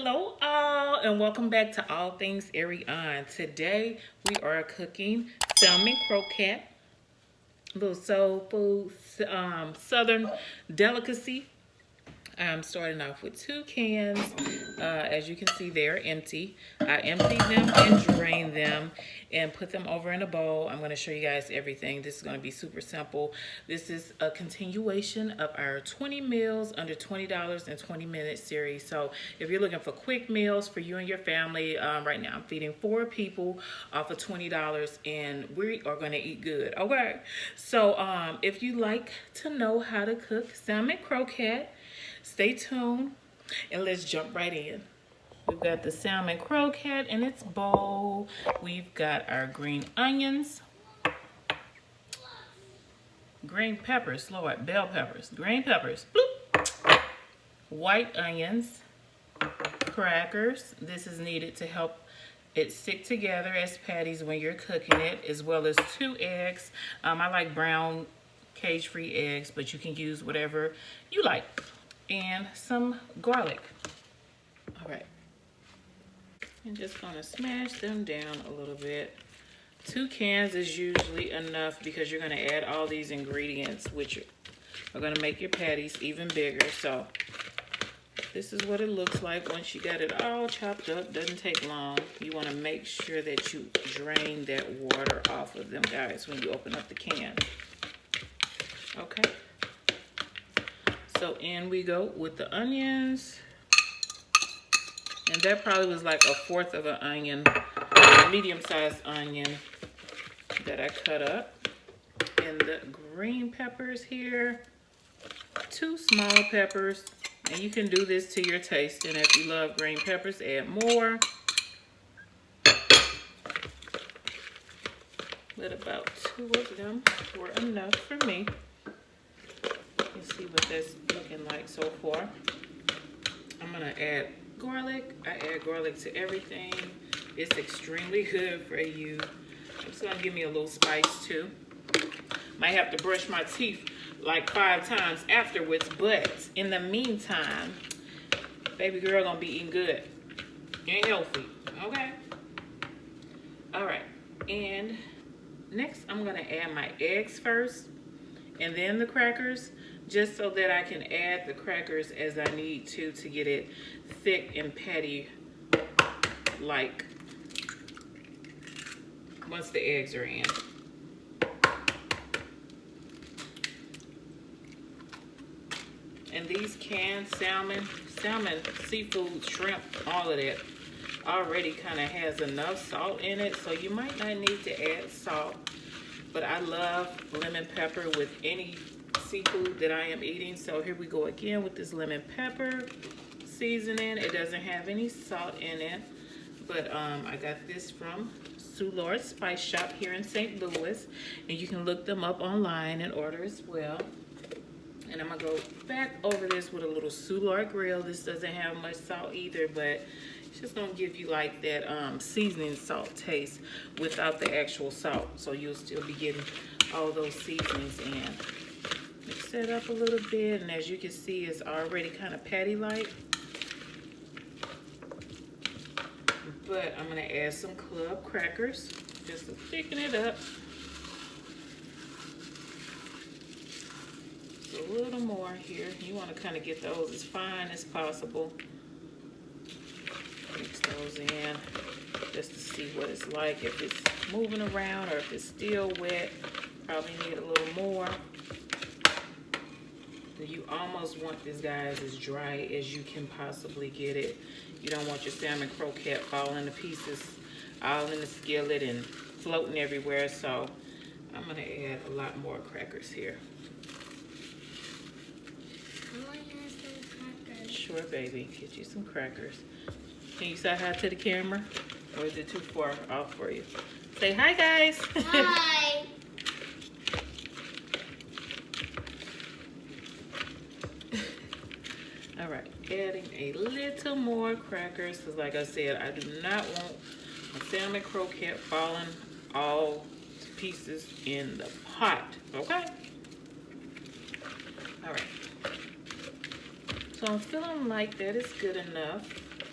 Hello all and welcome back to All Things Ariane. Today we are cooking salmon croquette, a little soul food, southern delicacy. I'm starting off with 2 cans. As you can see, they're empty. I emptied them and drained them and put them over in a bowl. I'm going to show you guys everything. This is going to be super simple. This is a continuation of our 20 meals under $20 in 20 minutes series. So if you're looking for quick meals for you and your family, right now I'm feeding 4 people off of $20 and we are going to eat good. Okay. So if you like to know how to cook salmon croquette, stay tuned and let's jump right in. We've got the salmon croquette in its bowl. We've got our green onions, green peppers, Lord, bell peppers, green peppers, bloop, white onions, crackers. This is needed to help it stick together as patties when you're cooking it, as well as 2 eggs. I like brown cage-free eggs, but you can use whatever you like. And some garlic. All right. I'm just gonna smash them down a little bit. 2 cans is usually enough because you're gonna add all these ingredients, which are gonna make your patties even bigger. So this is what it looks like once you got it all chopped up. Doesn't take long. You wanna make sure that you drain that water off of them, guys, when you open up the can. Okay. So in we go with the onions. And that probably was like 1/4 of an onion, a medium-sized onion that I cut up. And the green peppers here, 2 small peppers. And you can do this to your taste. And if you love green peppers, add more. But about 2 of them were enough for me. Let's see what that's looking like so far. I'm gonna add garlic. I add garlic to everything. It's extremely good for you. It's gonna give me a little spice too. Might have to brush my teeth like 5 times afterwards, but in the meantime, baby girl gonna be eating good and healthy, okay? All right, and next I'm gonna add my eggs first and then the crackers, just so that I can add the crackers as I need to get it thick and patty-like once the eggs are in. And these canned salmon, seafood, shrimp, all of that already kind of has enough salt in it, so you might not need to add salt. But I love lemon pepper with any seafood that I am eating. So here we go again with this lemon pepper seasoning. It doesn't have any salt in it, but I got this from Soulard Spice Shop here in St. Louis, and you can look them up online and order as well. And I'm gonna go back over this with a little Soulard grill. This doesn't have much salt either, but it's just gonna give you like that seasoning salt taste without the actual salt. So you'll still be getting all those seasonings in. Mix it up a little bit, and as you can see, it's already kind of patty-like. But I'm gonna add some club crackers just to thicken it up. So a little more here. You want to kind of get those as fine as possible. Mix those in just to see what it's like. If it's moving around or if it's still wet, probably need a little more. You almost want this, guys, as dry as you can possibly get it. You don't want your salmon croquette falling to pieces all in the skillet and floating everywhere. So I'm going to add a lot more crackers here. I want to have some crackers. Sure, baby. Get you some crackers. Can you say hi to the camera? Or is it too far off for you? Say hi, guys. Hi. All right, adding a little more crackers, because like I said, I do not want a salmon croquette falling all to pieces in the pot, okay? All right. So I'm feeling like that is good enough.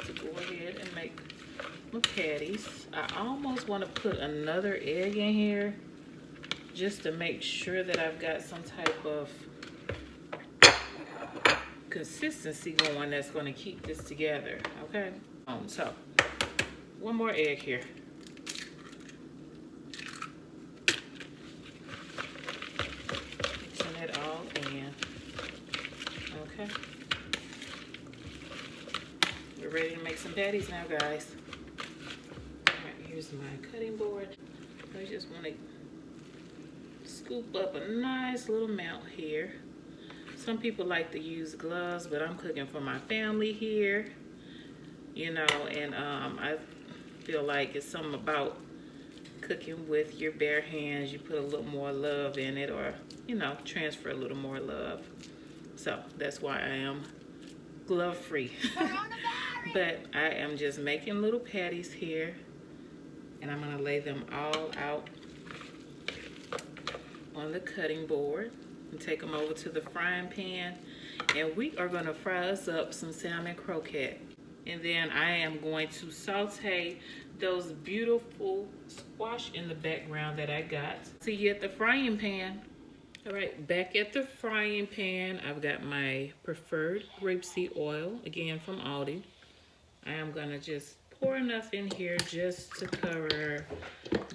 to go ahead and make my patties. I almost want to put another egg in here just to make sure that I've got some type of consistency going that's going to keep this together, okay? So one more egg here. Mixing it all in. Okay. We're ready to make some patties now, guys. All right, here's my cutting board. I just want to scoop up a nice little amount here. Some people like to use gloves, but I'm cooking for my family here, you know, and I feel like it's something about cooking with your bare hands. You put a little more love in it, or, you know, transfer a little more love. So that's why I am glove free. But I am just making little patties here, and I'm gonna lay them all out on the cutting board and take them over to the frying pan, and we are going to fry us up some salmon croquette. And then I am going to saute those beautiful squash in the background that I got. See you at the frying pan. All right, back at the frying pan, I've got my preferred grapeseed oil, again from Aldi. I am going to just pour enough in here just to cover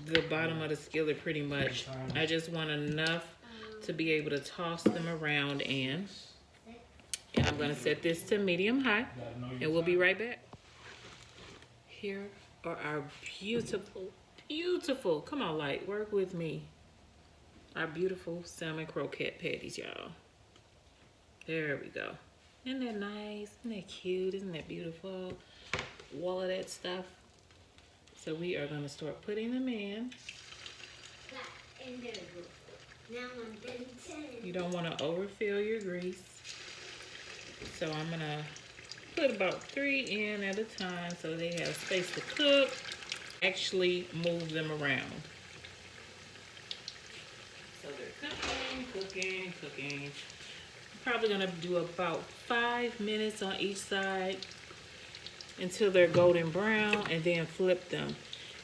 the bottom of the skillet pretty much. I just want enough to be able to toss them around in. And I'm going to set this to medium high, and we'll be right back. Here are our beautiful, come on, Light, work with me. Our beautiful salmon croquette patties, y'all. There we go. Isn't that nice? Isn't that cute? Isn't that beautiful? All of that stuff. So we are going to start putting them in. You don't want to overfill your grease. So I'm going to put about 3 in at a time so they have space to cook. Actually move them around. So they're cooking. Probably going to do about 5 minutes on each side until they're golden brown, and then flip them.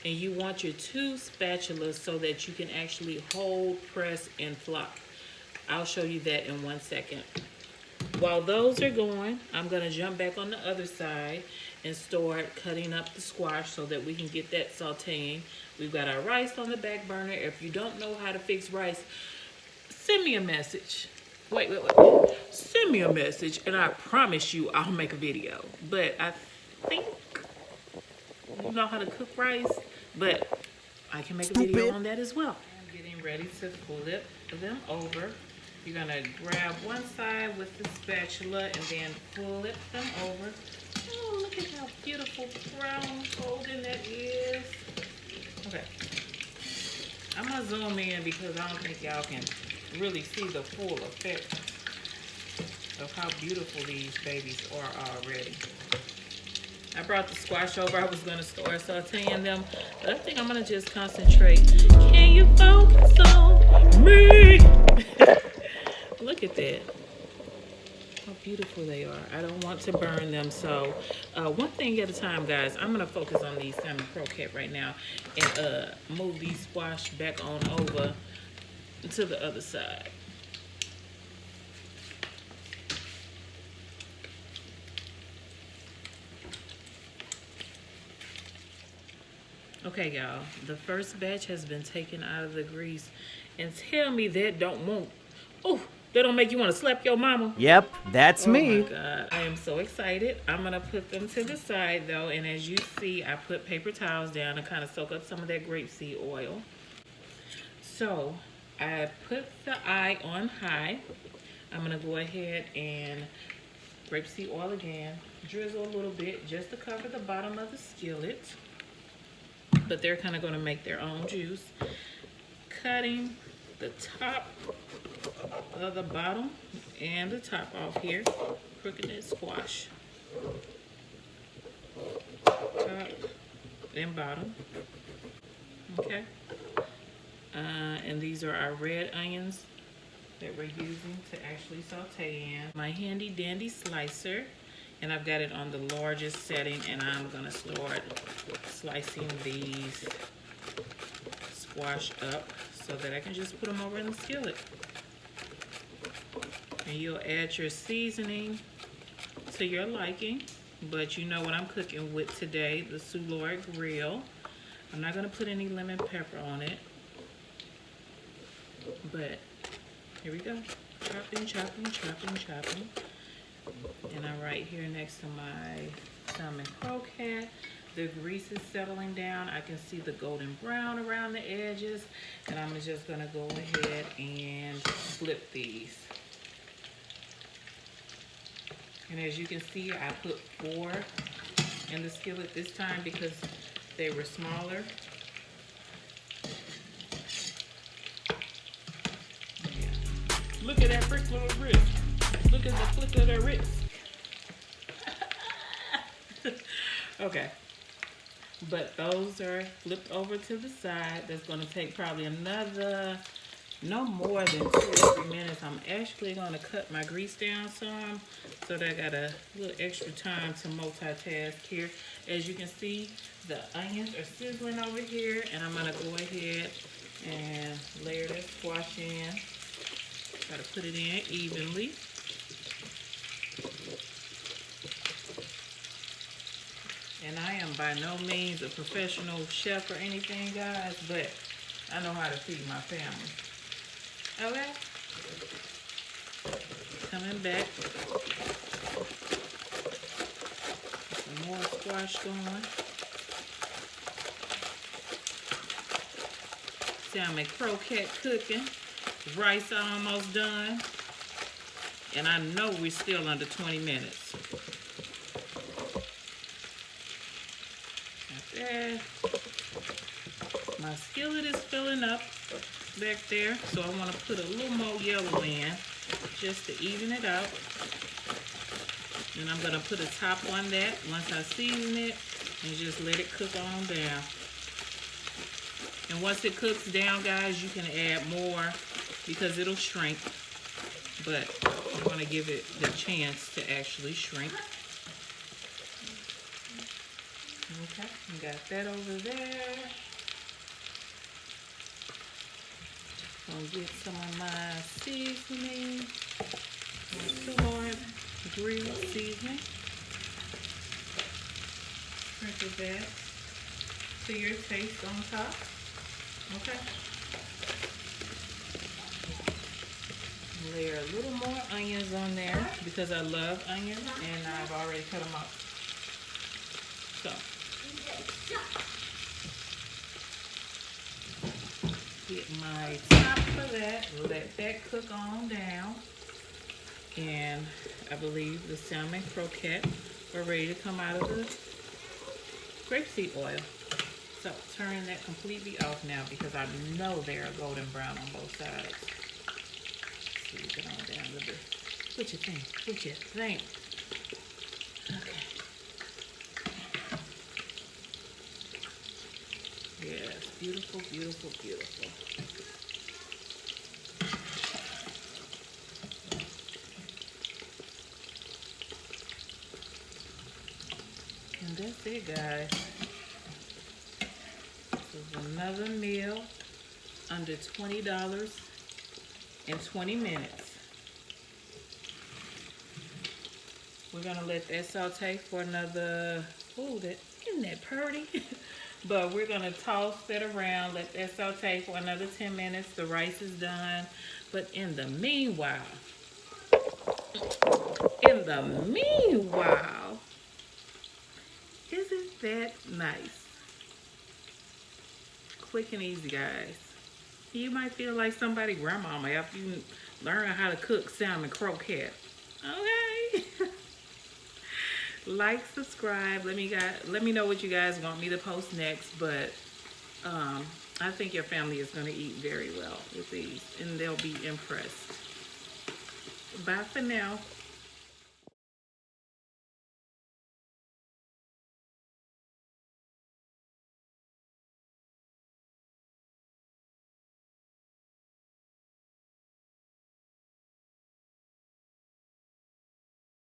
And you want your 2 spatulas so that you can actually hold, press, and flop. I'll show you that in 1 second. While those are going, I'm going to jump back on the other side and start cutting up the squash so that we can get that sauteing. We've got our rice on the back burner. If you don't know how to fix rice, send me a message. Wait. Send me a message, and I promise you I'll make a video. But I think you know how to cook rice, but I can make a video on that as well. I'm getting ready to flip them over. You're gonna grab one side with the spatula and then flip them over. Oh, look at how beautiful brown golden that is. Okay, I'm gonna zoom in because I don't think y'all can really see the full effect of how beautiful these babies are already. I brought the squash over. I was going to start sauteing them, but I think I'm going to just concentrate. Can you focus on me? Look at that. How beautiful they are. I don't want to burn them, so one thing at a time, guys. I'm going to focus on these salmon croquette right now and move these squash back on over to the other side. Okay, y'all, the first batch has been taken out of the grease, and tell me that that don't make you want to slap your mama. Yep, that's me. Oh my God, I am so excited. I'm gonna put them to the side though, and as you see, I put paper towels down to kind of soak up some of that grapeseed oil. So I put the eye on high. I'm gonna go ahead and grapeseed oil again, drizzle a little bit just to cover the bottom of the skillet. But they're kind of going to make their own juice. Cutting the top of the bottom and the top off here. Crooked squash. Top and bottom. Okay. And these are our red onions that we're using to actually saute in. My handy dandy slicer. And I've got it on the largest setting, and I'm gonna start slicing these squash up so that I can just put them over in the skillet. And you'll add your seasoning to your liking, but you know what I'm cooking with today, the Soulard grill. I'm not gonna put any lemon pepper on it, but here we go. Chopping, chopping, chopping, chopping. And I'm right here next to my salmon croquette. The grease is settling down. I can see the golden brown around the edges. And I'm just gonna go ahead and flip these. And as you can see, I put 4 in the skillet this time because they were smaller. Yeah. Look at that frick little wrist. Look at the flick of the wrist. Okay. But those are flipped over to the side. That's going to take probably another, no more than 2 or 3 minutes. I'm actually going to cut my grease down some so that I got a little extra time to multitask here. As you can see, the onions are sizzling over here, and I'm going to go ahead and layer that squash in. Try to put it in evenly. And I am by no means a professional chef or anything, guys, but I know how to feed my family. Okay? Coming back. Some more squash going. Salmon croquette cooking. Rice almost done. And I know we're still under 20 minutes. Like that. My skillet is filling up back there, so I want to put a little more yellow in just to even it out. And I'm going to put a top on that once I season it and just let it cook on down. And once it cooks down, guys, you can add more because it'll shrink. But I'm going to give it the chance to actually shrink. Okay, got that over there. Gonna get some of my seasoning. Some more grilled seasoning. Sprinkle that to your taste on top. Okay. Layer a little more onions on there because I love onions and I've already cut them up. So. Get my top for that, let that cook on down, and I believe the salmon croquette are ready to come out of the grapeseed oil. So turn that completely off now because I know they're golden brown on both sides. So you get on down a little bit. What you think? What you think? Okay. Yes, beautiful, beautiful, beautiful. And that's it, guys. This is another meal under $20 in 20 minutes. We're gonna let that saute for another, oh, that isn't that pretty? But we're gonna toss that around, let that saute for another 10 minutes. The rice is done. But in the meanwhile, isn't that nice? Quick and easy, guys. You might feel like somebody's grandmama after you learn how to cook salmon croquette. Okay. Like, subscribe. Let me know what you guys want me to post next. But I think your family is going to eat very well with these, and they'll be impressed. Bye for now.